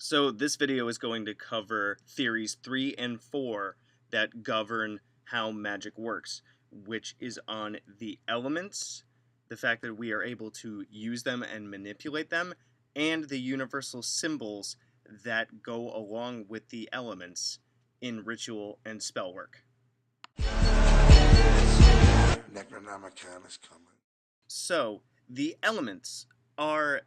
So this video is going to cover theories 3 and 4 that govern how magic works, which is on the elements, the fact that we are able to use them and manipulate them, and the universal symbols that go along with the elements in ritual and spell work. Necronomicon is coming. So, the elements are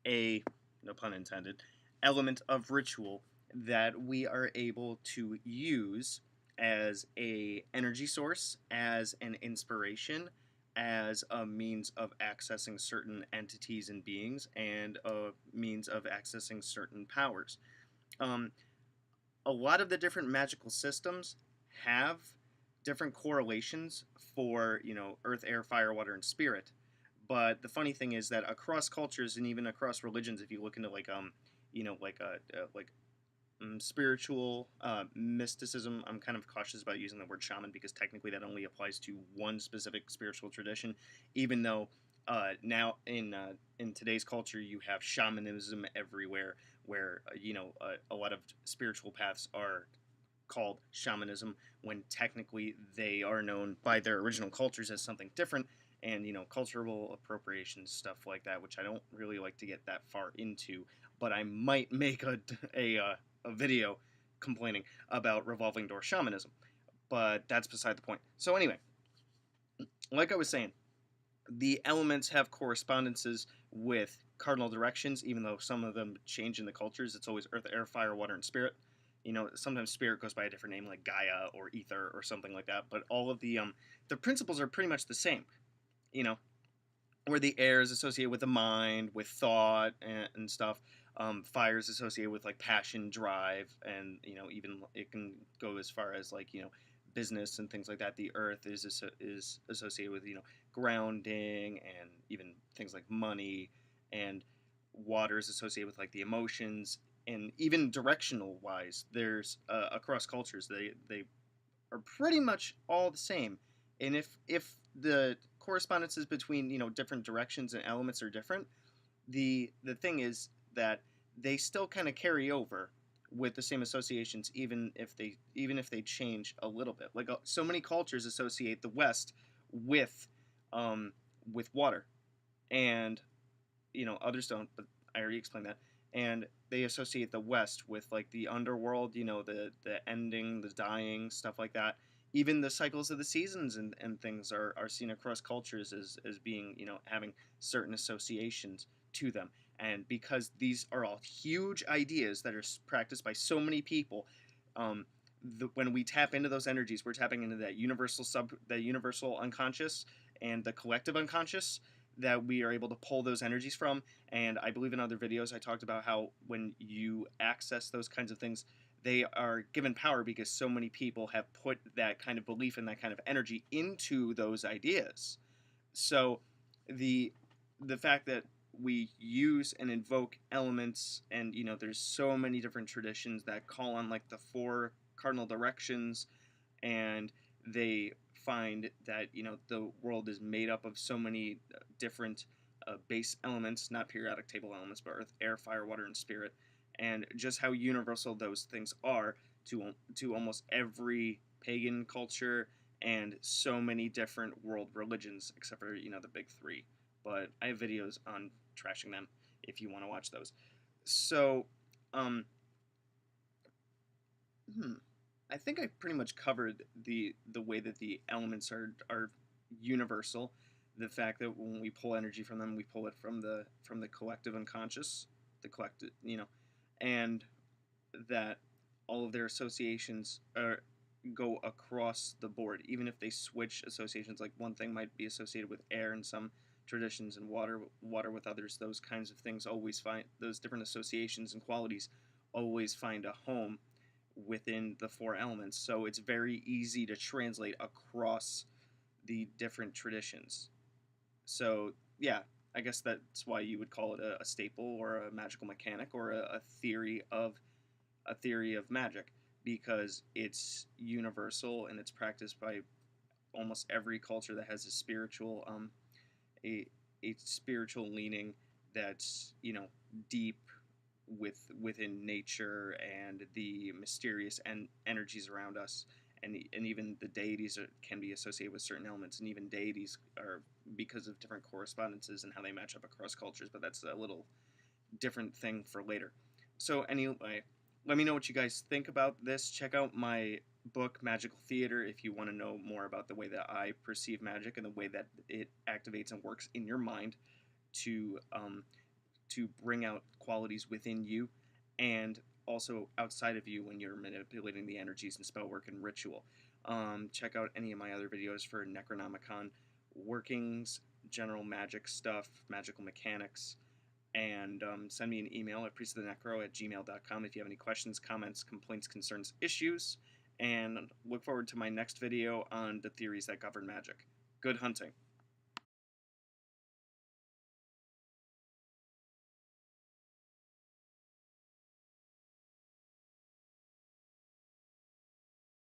a, no pun intended, element of ritual that we are able to use as a energy source, as an inspiration, as a means of accessing certain entities and beings, and a means of accessing certain powers. Um, a lot of the different magical systems have different correlations for, earth, air, fire, water, and spirit. But the funny thing is that across cultures and even across religions, if you look into spiritual mysticism, I'm kind of cautious about using the word shaman because technically that only applies to one specific spiritual tradition. Even though now in today's culture you have shamanism everywhere, where a lot of spiritual paths are called shamanism when technically they are known by their original cultures as something different, and cultural appropriation stuff like that, which I don't really like to get that far into, but I might make a video complaining about revolving door shamanism, but that's beside the point. So anyway, like I was saying, the elements have correspondences with cardinal directions, even though some of them change in the cultures. It's always earth, air, fire, water, and spirit. Sometimes spirit goes by a different name like Gaia or ether or something like that, but all of the principles are pretty much the same. You know, where the air is associated with the mind, with thought and stuff. Fire is associated with like passion, drive, and even it can go as far as like business and things like that. The earth is associated with grounding and even things like money, and water is associated with like the emotions, and even directional wise, there's across cultures they are pretty much all the same. And if the correspondences between different directions and elements are different, the thing is that they still kind of carry over with the same associations, even if they change a little bit. Like so many cultures associate the West with with water, and others don't, but I already explained that. And they associate the West with like the underworld, the ending, the dying, stuff like that. Even the cycles of the seasons and things are seen across cultures as being, having certain associations to them. And because these are all huge ideas that are practiced by so many people, when we tap into those energies, we're tapping into that universal unconscious and the collective unconscious that we are able to pull those energies from. And I believe in other videos I talked about how when you access those kinds of things, they are given power because so many people have put that kind of belief and that kind of energy into those ideas. So the fact that we use and invoke elements, and there's so many different traditions that call on like the four cardinal directions, and they find that the world is made up of so many different base elements, not periodic table elements, but earth, air, fire, water, and spirit, and just how universal those things are to almost every pagan culture and so many different world religions, except for the big three. But I have videos on trashing them if you want to watch those. So, um, I think I pretty much covered the way that the elements are universal. The fact that when we pull energy from them, we pull it from the collective unconscious, the collective, and that all of their associations go across the board, even if they switch associations. Like one thing might be associated with air in some traditions and water with others. Those kinds of things always find those different associations and qualities always find a home within the four elements. So it's very easy to translate across the different traditions. So yeah, I guess that's why you would call it a staple or a magical mechanic or a theory of magic, because it's universal and it's practiced by almost every culture that has a spiritual leaning that's deep within nature and the mysterious energies around us, and even the deities can be associated with certain elements, and even deities are because of different correspondences and how they match up across cultures. But that's a little different thing for later. So anyway, let me know what you guys think about this. Check out my book Magical Theater if you want to know more about the way that I perceive magic and the way that it activates and works in your mind to bring out qualities within you and also outside of you when you're manipulating the energies and spell work and ritual. Check out any of my other videos for Necronomicon workings, general magic stuff, magical mechanics, and send me an email at priestofthenecro@gmail.com if you have any questions, comments, complaints, concerns, issues, and look forward to my next video on the theories that govern magic. Good hunting.